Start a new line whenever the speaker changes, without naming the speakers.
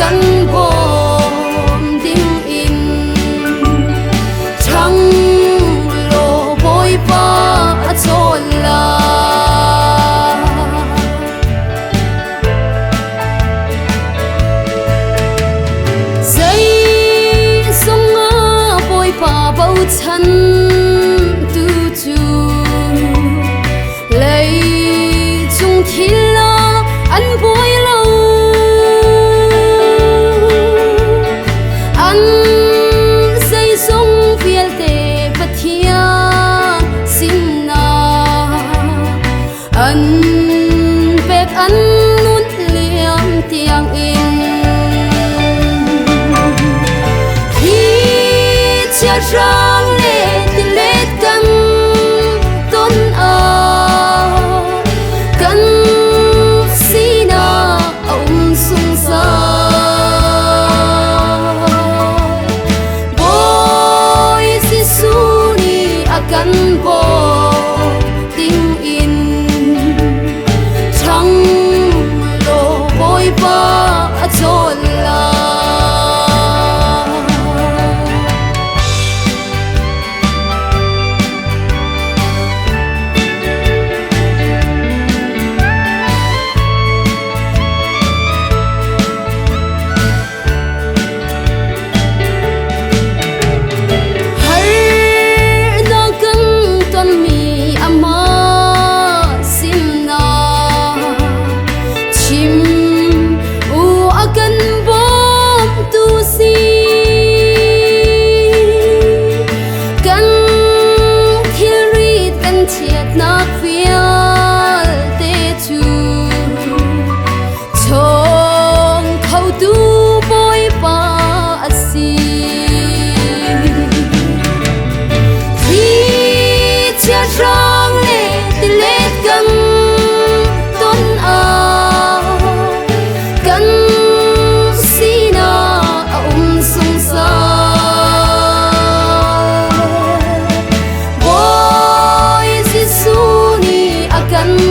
akan bom ding in thang lo boy pa achol la zai songa boy pa bau chan tu chu lei chung thila an boy lo an zai song fiel te pathia sinna an pek an nun liam tiang in khi chia rang le ti le kan ton a kan sina ông sung sa boy si su ni akan bo ting in thang lo boy pa achol la nak fial te chu chong khâu tu boy pa asi khi chia rang le ti le kan ton a kan sina sung sa boy si su ni akan